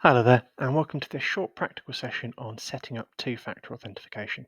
Hello there, and welcome to this short practical session on setting up two-factor authentication.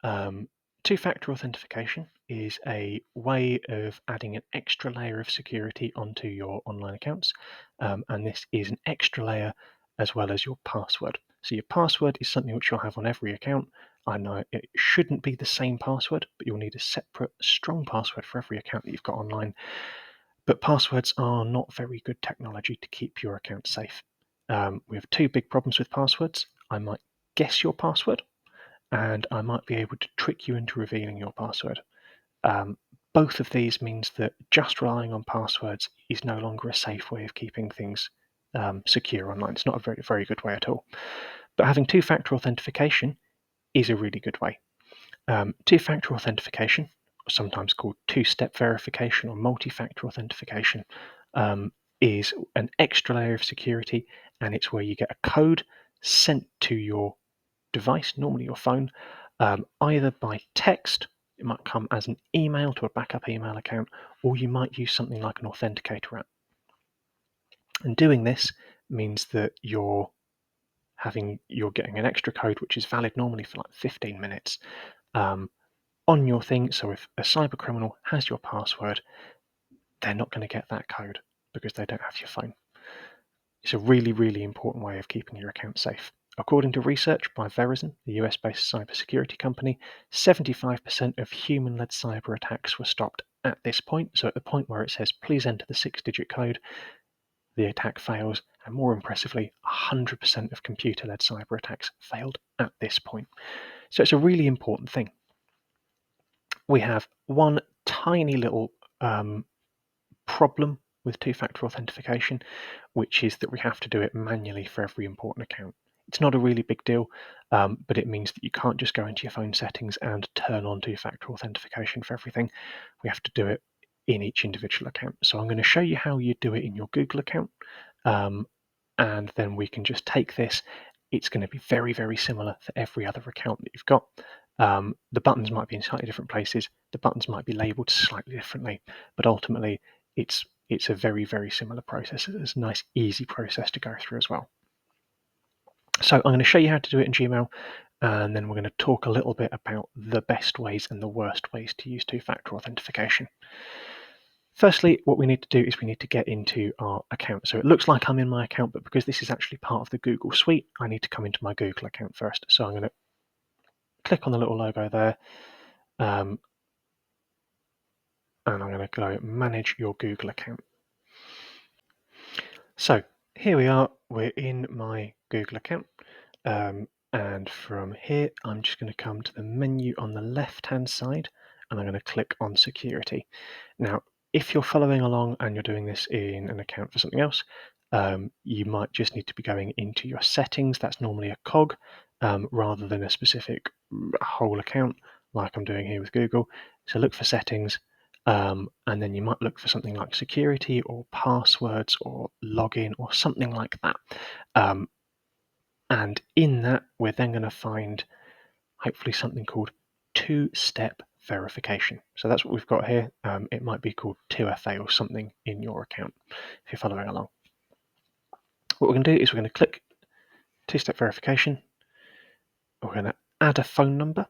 Um, Two-factor authentication is a way of adding an extra layer of security onto your online accounts, and this is an extra layer as well as your password. So your password is something which you'll have on every account. I know it shouldn't be the same password, but you'll need a separate, strong password for every account that you've got online. But passwords are not very good technology to keep your account safe. We have two big problems with passwords. I might guess your password, and I might be able to trick you into revealing your password. Um, Both of these means that just relying on passwords is no longer a safe way of keeping things secure online. It's not a very, very good way at all. But having two-factor authentication is a really good way. Two-factor authentication, sometimes called two-step verification or multi-factor authentication, is an extra layer of security, and it's where you get a code sent to your device, normally your phone, either by text. It might come as an email to a backup email account, or you might use something like an authenticator app. And doing this means that you're getting an extra code which is valid normally for like 15 minutes. On your thing. So if a cyber criminal has your password, they're not going to get that code because they don't have your phone. It's a really, really important way of keeping your account safe. According to research by Verizon, the US-based cybersecurity company, 75% of human-led cyber attacks were stopped at this point. So at the point where it says, please enter the 6-digit code, the attack fails. And more impressively, 100% of computer-led cyber attacks failed at this point. So it's a really important thing. We have one tiny little problem with two-factor authentication, which is that we have to do it manually for every important account. It's not a really big deal, but it means that you can't just go into your phone settings and turn on two-factor authentication for everything. We have to do it in each individual account. So I'm going to show you how you do it in your Google account, and then we can just take this. It's going to be very, very similar for every other account that you've got. The buttons might be in slightly different places. The buttons might be labeled slightly differently, but ultimately it's a very, very similar process. It's a nice, easy process to go through as well. So I'm going to show you how to do it in Gmail, and then we're going to talk a little bit about the best ways and the worst ways to use two-factor authentication. Firstly, what we need to do is we need to get into our account. So it looks like I'm in my account, but because this is actually part of the Google Suite, I need to come into my Google account first. So I'm going to click on the little logo there, and I'm going to go manage your Google account. So here we are, we're in my Google account. And from here, I'm just going to come to the menu on the left-hand side, and I'm going to click on security. Now, if you're following along and you're doing this in an account for something else, you might just need to be going into your settings. That's normally a cog rather than a specific whole account like I'm doing here with Google. So look for settings, and then you might look for something like security or passwords or login or something like that. And in that, we're then going to find hopefully something called two-step verification. So that's what we've got here. It might be called 2FA or something in your account if you're following along. What we're going to do is we're going to click two-step verification. We're going to add a phone number.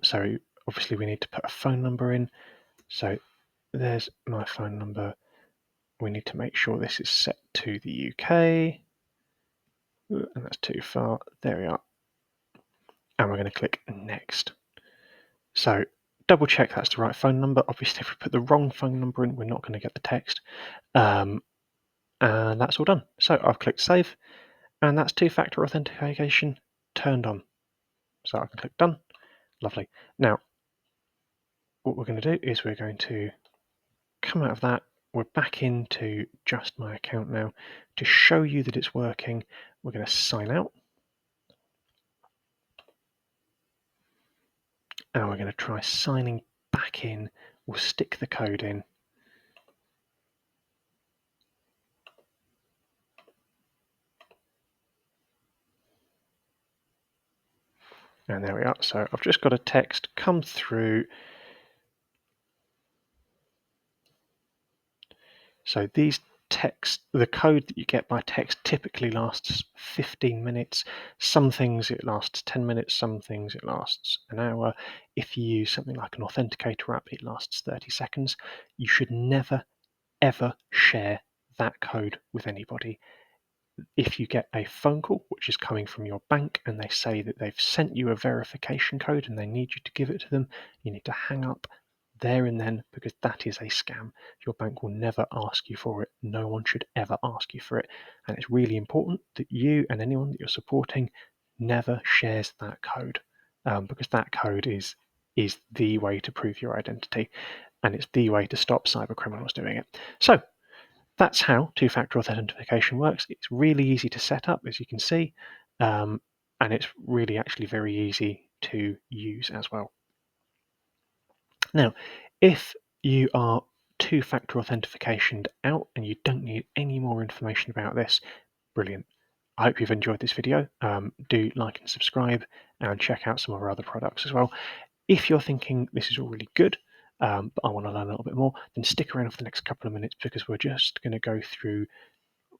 So obviously we need to put a phone number in. So there's my phone number. We need to make sure this is set to the UK. Ooh, and that's too far. There we are. And we're going to click next. So double check that's the right phone number. Obviously, if we put the wrong phone number in, we're not going to get the text. And that's all done. So I've clicked save, and that's two-factor authentication turned on. So I can click done. Lovely. Now, what we're going to do is we're going to come out of that. We're back into just my account now. To show you that it's working, we're going to sign out. And we're going to try signing back in. We'll stick the code in. And there we are. So I've just got a text come through. So these the code that you get by text typically lasts 15 minutes. Some things it lasts 10 minutes, some things it lasts an hour. If you use something like an authenticator app, it lasts 30 seconds. You should never, ever share that code with anybody. If you get a phone call which is coming from your bank and they say that they've sent you a verification code and they need you to give it to them, you need to hang up there and then, because that is a scam. Your bank will never ask you for it. No one should ever ask you for it. And it's really important that you and anyone that you're supporting never shares that code, because that code is the way to prove your identity, and it's the way to stop cyber criminals doing it. So that's how two-factor authentication works. It's really easy to set up, as you can see, and it's really actually very easy to use as well. Now, if you are two-factor authentication out and you don't need any more information about this, brilliant. I hope you've enjoyed this video. Do like and subscribe and check out some of our other products as well. If you're thinking this is all really good, but I want to learn a little bit more, then stick around for the next couple of minutes, because we're just going to go through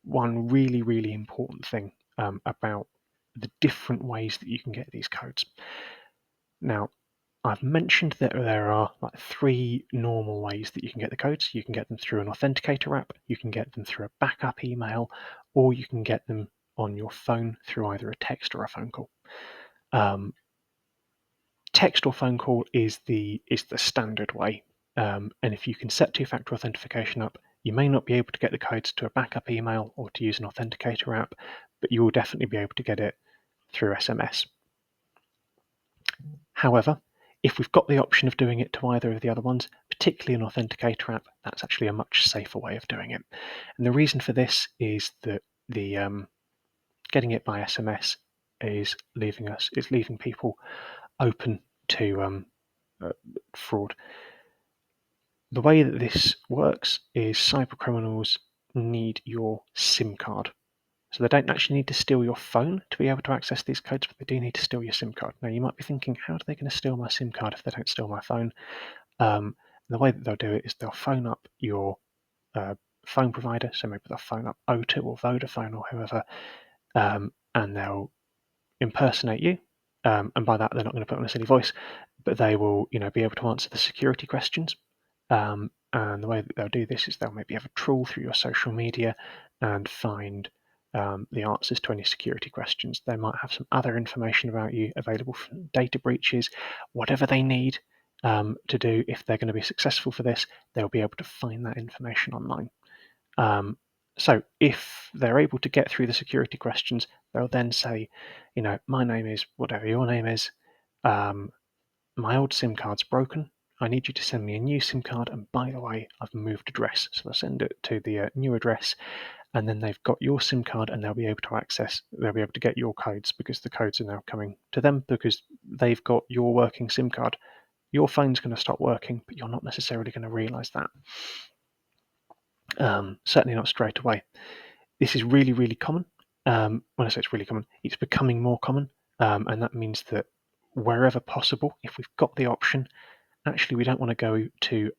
one really, really important thing about the different ways that you can get these codes. Now, I've mentioned that there are like 3 normal ways that you can get the codes. You can get them through an authenticator app, you can get them through a backup email, or you can get them on your phone through either a text or a phone call. Text or phone call is the standard way, and if you can set two-factor authentication up, you may not be able to get the codes to a backup email or to use an authenticator app, but you will definitely be able to get it through SMS. However, if we've got the option of doing it to either of the other ones, particularly an authenticator app, that's actually a much safer way of doing it. And the reason for this is that the getting it by SMS is leaving people open to fraud. The way that this works is cyber criminals need your SIM card. So they don't actually need to steal your phone to be able to access these codes, but they do need to steal your SIM card. Now, you might be thinking, how are they going to steal my SIM card if they don't steal my phone? The way that they'll do it is they'll phone up your phone provider, so maybe they'll phone up O2 or Vodafone or whoever, and they'll impersonate you. And by that, they're not going to put on a silly voice, but they will, be able to answer the security questions. And the way that they'll do this is they'll maybe have a trawl through your social media and find the answers to any security questions. They might have some other information about you available for data breaches. Whatever they need to do, if they're going to be successful for this, they'll be able to find that information online. So if they're able to get through the security questions, they'll then say, my name is whatever your name is. My old SIM card's broken. I need you to send me a new SIM card, and by the way, I've moved address. So they'll send it to the new address, and then they've got your SIM card, and they'll be able to get your codes, because the codes are now coming to them because they've got your working SIM card. Your phone's going to stop working, but you're not necessarily going to realize that. Certainly not straight away. This is really, really common. When I say it's really common, it's becoming more common, and that means that wherever possible, if we've got the option, actually we don't want to go to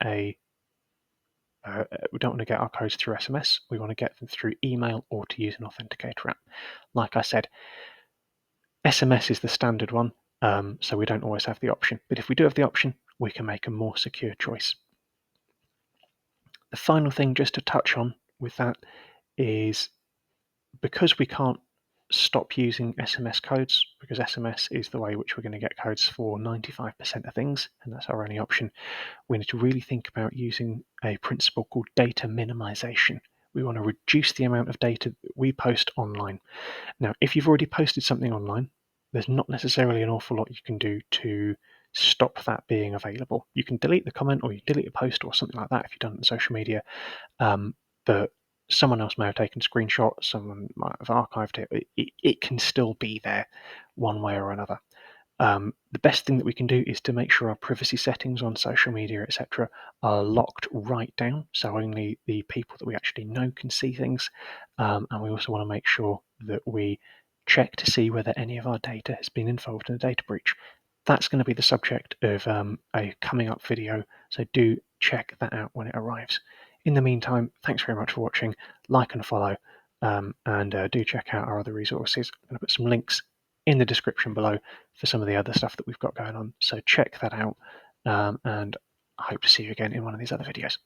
we don't want to get our codes through SMS. We want to get them through email or to use an authenticator app. Like I said, SMS is the standard one, so we don't always have the option. But if we do have the option, we can make a more secure choice. The final thing just to touch on with that is, because we can't stop using SMS codes, because SMS is the way which we're going to get codes for 95% of things, and that's our only option, we need to really think about using a principle called data minimization. We want to reduce the amount of data that we post online. Now, if you've already posted something online, there's not necessarily an awful lot you can do to stop that being available. You can delete the comment, or you delete a post or something like that if you've done it on social media, but someone else may have taken a screenshot, someone might have archived it. It can still be there one way or another. The best thing that we can do is to make sure our privacy settings on social media, etc., are locked right down, so only the people that we actually know can see things. And we also want to make sure that we check to see whether any of our data has been involved in a data breach. That's going to be the subject of a coming up video, so do check that out when it arrives. In the meantime, thanks very much for watching. Like and follow, and do check out our other resources. I'm going to put some links in the description below for some of the other stuff that we've got going on. So check that out, and I hope to see you again in one of these other videos.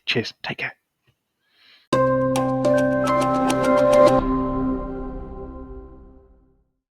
Cheers. Take care.